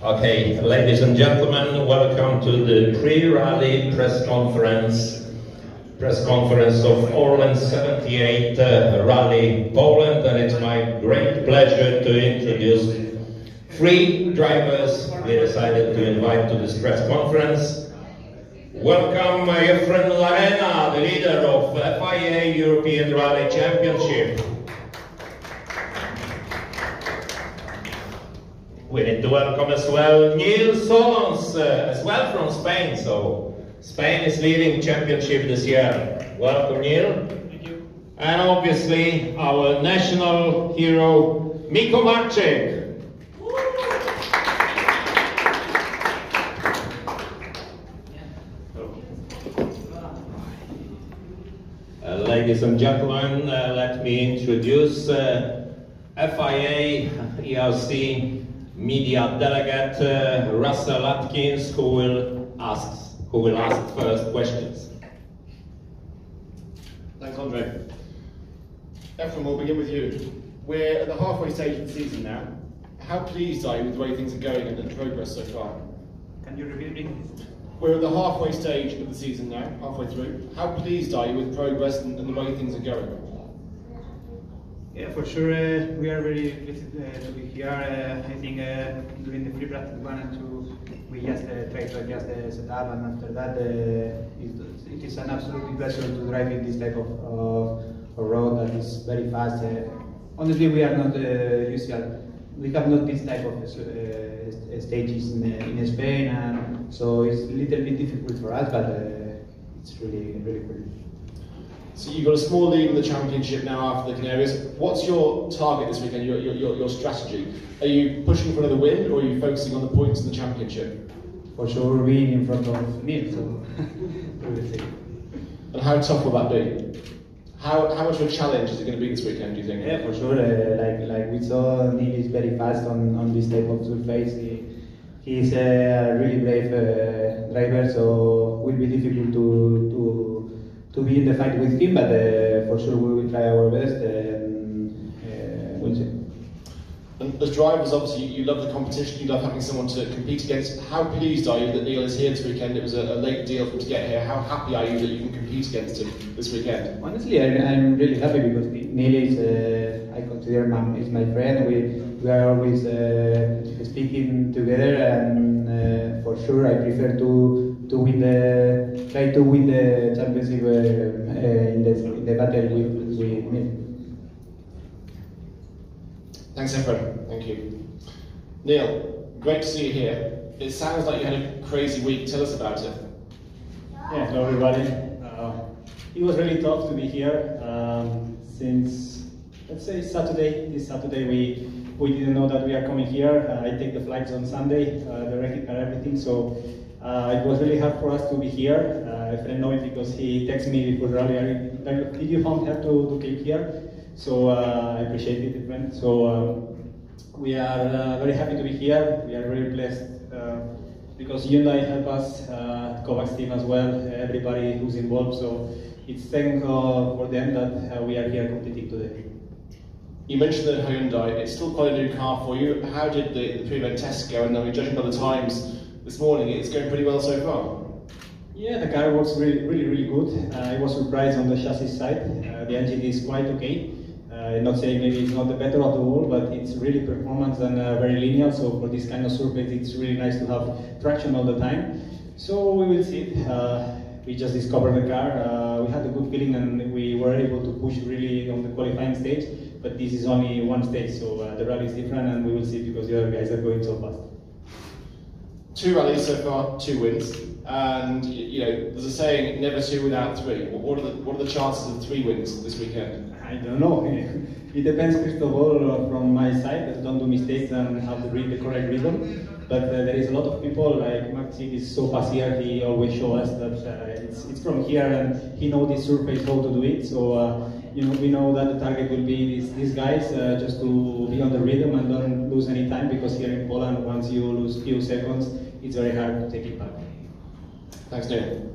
Okay, ladies and gentlemen, welcome to the pre-rally press conference of Orlen 78 Rally Poland, and it's my great pleasure to introduce three drivers we decided to invite to this press conference. Welcome Efren Llarena, the leader of FIA European Rally Championship. We need to welcome as well Solans, as well from Spain. So Spain is leading championship this year. Welcome, Neil. Thank you. And obviously our national hero, Mikolaj Marczyk. Ladies and gentlemen, let me introduce FIA ERC media delegate Russell Atkins, who will ask first questions. Thanks, Andre. Efren, we'll begin with you. We're at the halfway stage of the season now. How pleased are you with the way things are going and the progress so far? Can you repeat it? We're at the halfway stage of the season now, halfway through. How pleased are you with progress and the way things are going? Yeah, for sure, we are very pleased to be here. I think during the free practice 1 and 2, we just tried to adjust the setup, and after that, it is an absolute pleasure to drive in this type of road that is very fast. Honestly, we are not usual. We have not this type of stages in Spain, and so it's a little bit difficult for us, but it's really cool. So you've got a small lead in the championship now after the Canaries. What's your target this weekend, your strategy? Are you pushing for another win, or are you focusing on the points in the championship? For sure, being in front of Neil, so we will see. And how tough will that be? How much of a challenge is it going to be this weekend, do you think? Yeah, for sure. Like we saw, Neil is very fast on this type of surface. He's a really brave driver, so it will be difficult to be in the fight with him, but for sure we will try our best, and we'll see. And as drivers, obviously, you love the competition, you love having someone to compete against. How pleased are you that Neil is here this weekend? It was a late deal for him to get here. How happy are you that you can compete against him this weekend? Honestly, I'm really happy because Neil is, I consider is my friend. We are always speaking together, and for sure I prefer try to win the championship in the battle with Neil. Thanks, Efren. Thank you. Neil, great to see you here. It sounds like you had a crazy week. Tell us about it. Yeah, hello everybody. It was really tough to be here since, let's say, Saturday. This Saturday we didn't know that we are coming here. I take the flights on Sunday, the wrecking car, everything. So it was really hard for us to be here. Efren knows it because he texted me before the rally. Did you have to come here? So I appreciate it, Efren. So we are very happy to be here. We are very blessed because Hyundai help us, Kovacs team as well, everybody who's involved. So it's thank for them that we are here competing today. You mentioned the Hyundai. It's still quite a new car for you. How did the pre-event tests go? And I mean, judging by the times this morning, it's going pretty well so far. Yeah, the car works really good. I was surprised on the chassis side. The engine is quite okay. Not saying maybe it's not the better of the world, but it's really performance and very linear. So for this kind of surface, it's really nice to have traction all the time. So we will see it. We just discovered the car. We had a good feeling, and we were able to push really on the qualifying stage. But this is only one stage, so the rally is different, and we will see because the other guys are going so fast. 2 rallies so far, 2 wins, and you know there's a saying: never 2 without 3. What are the chances of 3 wins this weekend? I don't know. It depends, first of all, from my side. Don't do mistakes and have to read the correct rhythm. But there is a lot of people, like Marczyk is so fast here, he always shows us that it's from here, and he knows this surface how to do it. So you know, we know that the target will be these guys, just to be on the rhythm and don't lose any time, because here in Poland, once you lose few seconds, it's very hard to take it back. Thanks, Neil.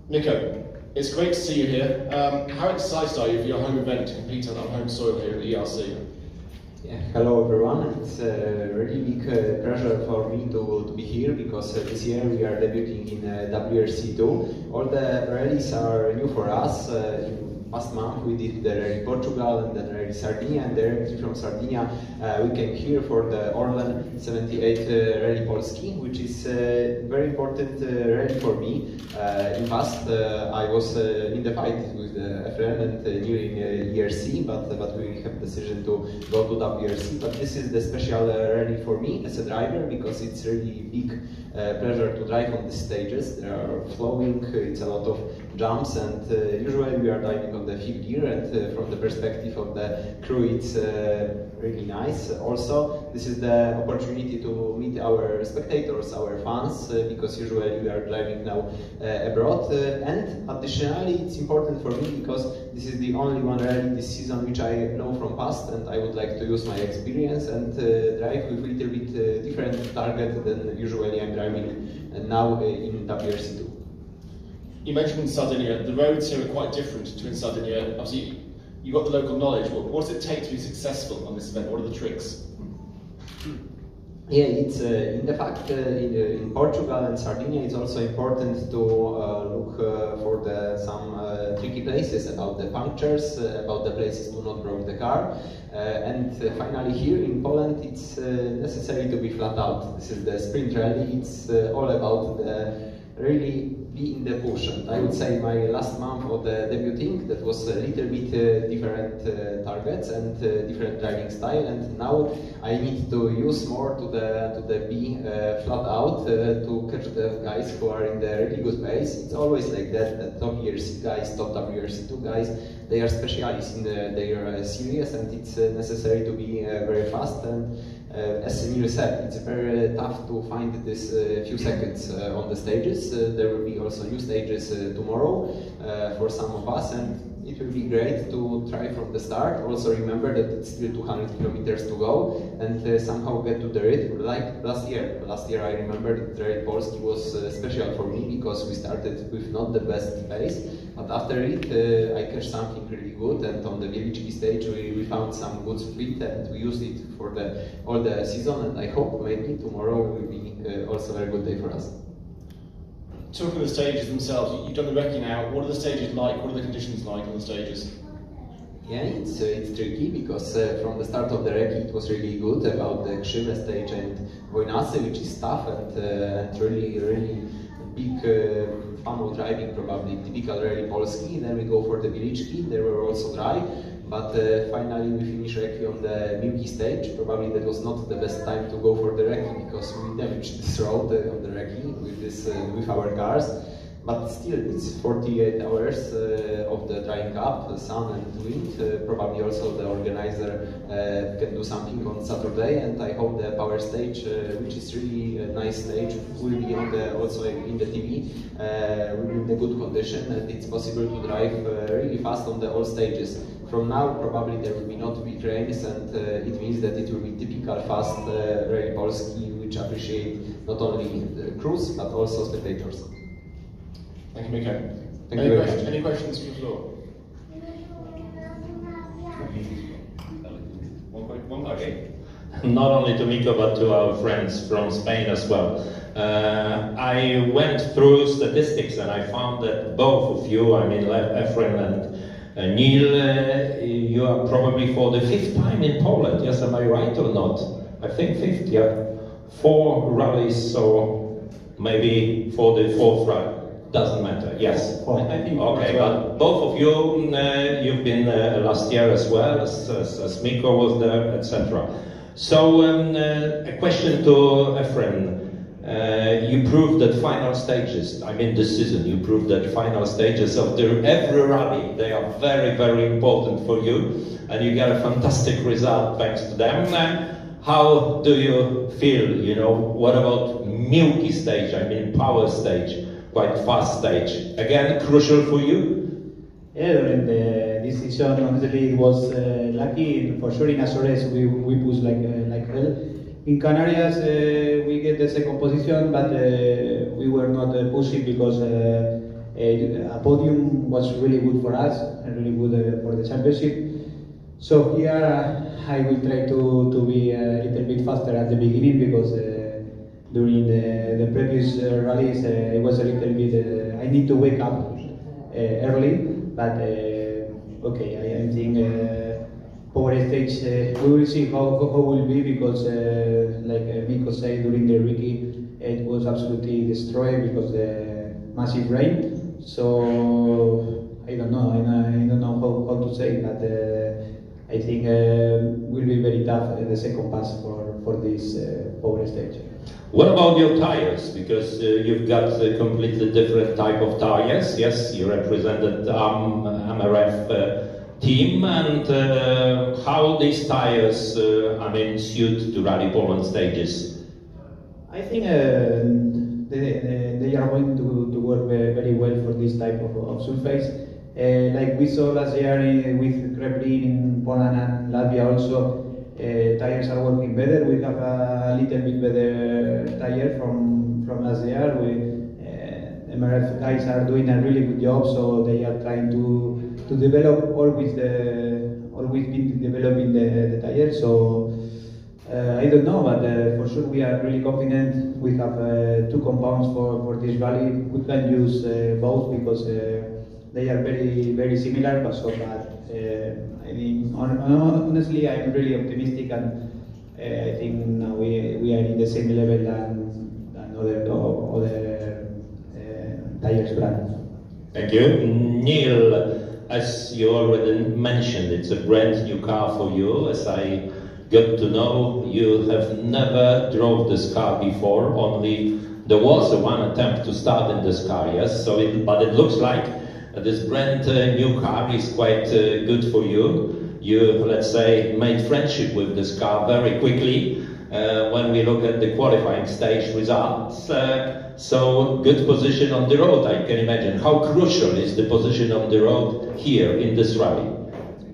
Nico, it's great to see you here. How excited are you for your home event to compete on home soil here at the ERC? Yeah, hello everyone. It's a really big pleasure for me to be here because this year we are debuting in WRC2. All the rallies are new for us. In past month we did the Rally Portugal and then Rally Sardinia, and directly from Sardinia we came here for the Orlen 78 Rally Polski, which is a very important rally for me. In past I was in the fight with Efren and during ERC, but we have decision to go to WRC. But this is the special rally for me as a driver because it's really big pleasure to drive on these stages. They are flowing, it's a lot of jumps, and usually we are driving on the fifth gear, and from the perspective of the crew it's really nice. Also, this is the opportunity to meet our spectators, our fans, because usually we are driving now abroad, and additionally it's important for me because this is the only one rally this season which I know from past, and I would like to use my experience and drive with a little bit different target than usually I'm driving now in WRC2. You mentioned in Sardinia, the roads here are quite different to in Sardinia. Obviously, you've got the local knowledge. What does it take to be successful on this event? What are the tricks? Yeah, it's in the fact in Portugal and Sardinia it's also important to look for some tricky places about the punctures, about the places to not break the car, and finally here in Poland it's necessary to be flat out. This is the sprint rally. It's all about the really be in the push, and I would say my last month of the debuting that was a little bit different targets and different driving style, and now I need to use more to the be flat out to catch the guys who are in the really good pace. It's always like that. The top ERC guys, top WRC2 guys, they are specialists in their series, and it's necessary to be very fast. And as Neil said, it's very tough to find this few seconds on the stages. There will be also new stages tomorrow for some of us, and it will be great to try from the start. Also remember that it's still 200 kilometers to go, and somehow get to the rhythm like last year. Last year I remember that Rally Polski was special for me because we started with not the best pace, but after it I catch something really good, and on the Wieliczki stage we found some good speed, and we used it for all the season, and I hope maybe tomorrow will be also a very good day for us. Talking of the stages themselves, you've done the recce now. What are the stages like? What are the conditions like on the stages? Yeah, it's tricky because from the start of the recce it was really good about the Krzywe stage and Wojnasy, which is tough and really big fun of driving, probably typical Rally Polski. Then we go for the Wieliczki, they were also dry, but finally we finish recce on the Milky stage. Probably that was not the best time to go for the recce because we damaged this road on the recce with our cars. But still, it's 48 hours of the drying up, sun and wind. Probably also the organizer can do something on Saturday, and I hope the power stage, which is really a nice stage, will be also in the TV, will be in the good condition, and it's possible to drive really fast on all stages. From now, probably there will be not big rains, and it means that it will be typical fast Rally Polski, which appreciate not only the crews but also spectators. Thank you, Miko. Any questions from the floor? One question. Not only to Miko, but to our friends from Spain as well. I went through statistics and I found that both of you, I mean Efren and Neil, you are probably for the 5th time in Poland. Yes, am I right or not? I think 5th, yeah. 4 rallies, so maybe for the 4th rally. Doesn't matter, yes. I think okay, but both of you, you've been last year as well, as Miko was there, etc. So, a question to Efren. You proved that final stages, I mean this season, you proved that final stages of every rally, they are very, very important for you, and you get a fantastic result thanks to them. How do you feel, you know, what about Milky stage, I mean power stage? Quite fast stage. Again, crucial for you? Yeah, during this season, honestly, it was lucky. For sure, in Azores, we pushed like hell. In Canarias, we get the 2nd position, but we were not pushing because a podium was really good for us and really good for the championship. So here I will try to be a little bit faster at the beginning because during the previous rallies it was a little bit, I need to wake up early, but okay, I think power stage, we will see how will be because like Miko said during the Ricky, it was absolutely destroyed because the massive rain. So I don't know how to say, but I think will be very tough the second pass for this power stage. What about your tires? Because you've got a completely different type of tires. Yes, you represented MRF team, and how these tires, suit to Rally Poland stages? I think they are going to work very well for this type of surface. Like we saw last year with Kreplin in Poland and Latvia also, tires are working better. We have a little bit better tire from last year. MRF guys are doing a really good job, so they are trying to develop always been developing the tire. So I don't know, but for sure we are really confident. We have 2 compounds for this rally. We can use both because they are very similar, but so bad. I mean, honestly, I'm really optimistic, and I think now we are in the same level than other tires brand. Thank you. Neil, as you already mentioned, it's a brand new car for you. As I got to know, you have never drove this car before, only there was one attempt to start in this car, yes? But it looks like this brand new car is quite good for you. You, let's say, made friendship with this car very quickly when we look at the qualifying stage results. So good position on the road, I can imagine. How crucial is the position on the road here in this rally?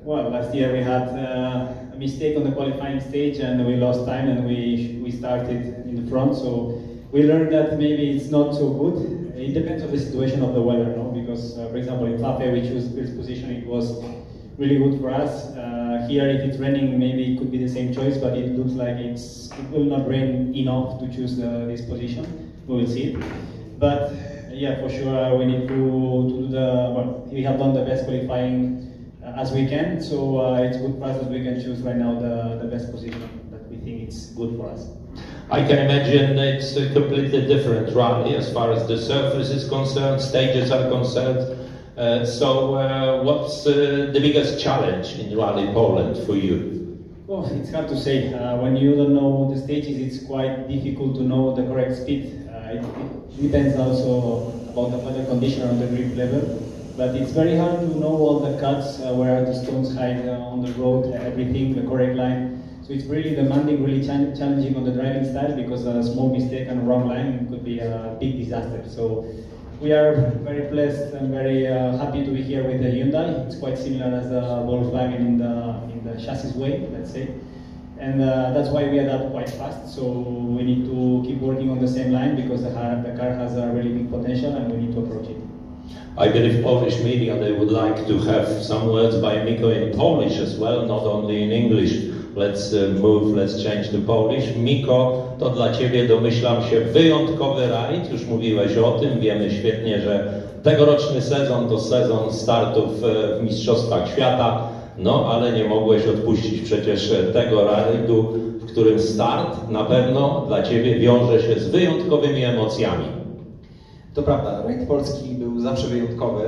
Well, last year we had a mistake on the qualifying stage and we lost time and we started in the front. So we learned that maybe it's not so good. It depends on the situation of the weather, no? Because, for example, in Fafe we chose this position, it was really good for us. Here, if it's raining, maybe it could be the same choice, but it looks like it will not rain enough to choose this position. We will see it. But yeah, for sure, we need to do we have done the best qualifying as we can, so it's good for us that we can choose right now the best position that we think it's good for us. I can imagine it's a completely different rally as far as the surface is concerned, stages are concerned. So what's the biggest challenge in Rally Poland for you? Oh, it's hard to say. When you don't know the stages, it's quite difficult to know the correct speed. It depends also about the weather condition on the grip level. But it's very hard to know all the cuts, where are the stones hide on the road, everything, the correct line. So it's really demanding, really challenging on the driving style, because a small mistake and a wrong line could be a big disaster. So we are very blessed and very happy to be here with the Hyundai. It's quite similar as the Volkswagen in the chassis way, let's say. And that's why we adapt quite fast. So we need to keep working on the same line because the car has a really big potential and we need to approach it. I believe Polish media, they would like to have some words by Miko in Polish as well, not only in English. Let's change to Polish. Miko, to dla Ciebie, domyślam się, wyjątkowy rajd. Już mówiłeś o tym, wiemy świetnie, że tegoroczny sezon to sezon startów w Mistrzostwach Świata, no ale nie mogłeś odpuścić przecież tego rajdu, w którym start na pewno dla Ciebie wiąże się z wyjątkowymi emocjami. To prawda, rajd polski był zawsze wyjątkowy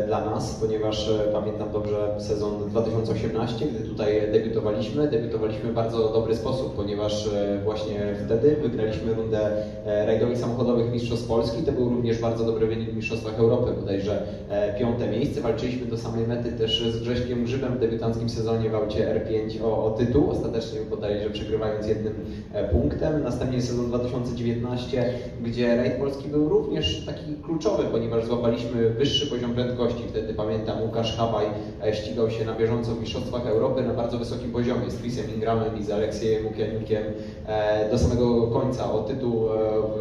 dla nas, ponieważ pamiętam dobrze sezon 2018, gdy tutaj debiutowaliśmy w bardzo dobry sposób, ponieważ właśnie wtedy wygraliśmy rundę rajdowych samochodowych Mistrzostw Polski. To był również bardzo dobry wynik w Mistrzostwach Europy, bodajże 5. miejsce. Walczyliśmy do samej mety też z Grześkiem Grzybem w debiutanckim sezonie w aucie R5 o tytuł, ostatecznie bodajże przegrywając 1 punktem. Następnie sezon 2019, gdzie rajd polski był również taki kluczowy, ponieważ złapaliśmy wyższy poziom prędkości. Wtedy pamiętam, Łukasz Habaj ścigał się na bieżąco w Mistrzostwach Europy na bardzo wysokim poziomie z Chrisem Ingramem i z Aleksiejem Łukianiukiem do samego końca o tytuł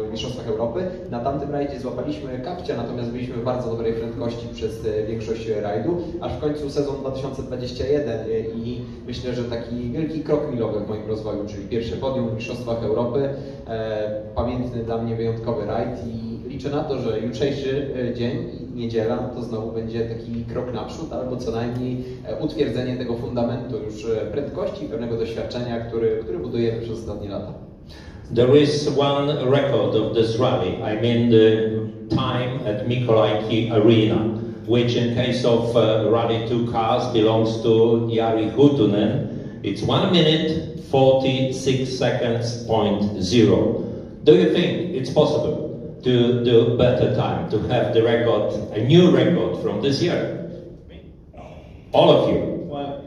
w Mistrzostwach Europy. Na tamtym rajdzie złapaliśmy kapcia, natomiast byliśmy w bardzo dobrej prędkości przez większość rajdu, aż w końcu sezon 2021 i myślę, że taki wielki krok milowy w moim rozwoju, czyli pierwsze podium w Mistrzostwach Europy, pamiętny dla mnie wyjątkowy rajd i liczę na to, że jutrzejszy dzień, niedziela, to znowu będzie taki krok naprzód, albo co najmniej utwierdzenie tego fundamentu już prędkości i pewnego doświadczenia, który budujemy przez ostatnie lata. There is one record of this rally, I mean the time at Mikolaj Arena, which in case of rally 2 cars belongs to Jari Huttunen. It's 1 minute 46 seconds .0. Do you think it's possible to do better time, to have the record, a new record from this year? All of you. Well,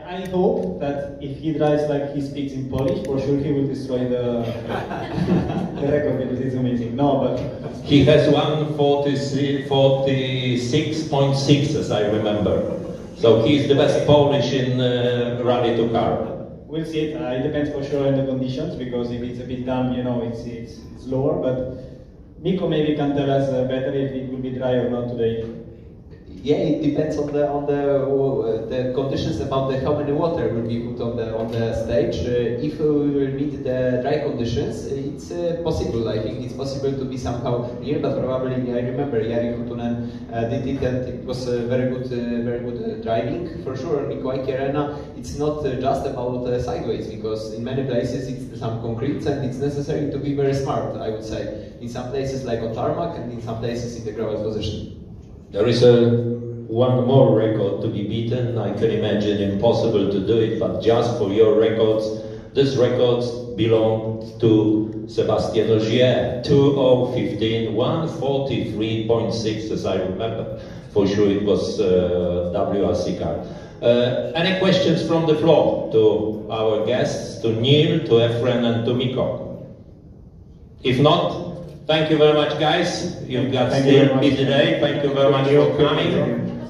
I hope that if he drives like he speaks in Polish, for sure he will destroy the record because it's amazing. No, but he has 1:46.6, as I remember. So he's the best Polish in Rally 2 car. We'll see it. It depends for sure on the conditions, because if it's a bit damp, you know, it's lower. But Miko maybe can tell us better if it will be dry or not today. Yeah, it depends on the conditions about how many water will be put on the stage. If we will meet the dry conditions, it's possible. I think it's possible to be somehow near, but probably I remember Jari Huttunen did it, and it was very good driving for sure. Mikolaj Arena, it's not just about sideways, because in many places it's some concrete, and it's necessary to be very smart, I would say. In some places like on tarmac, and in some places in the gravel position. There is one more record to be beaten. I can imagine impossible to do it, but just for your records, this record belonged to Sébastien Ogier, 2015, 1:43.6, as I remember. For sure it was WRC car. Any questions from the floor to our guests, to Neil, to Efren and to Miko? If not, thank you very much, guys. You've got still busy day. Thank you very much for coming.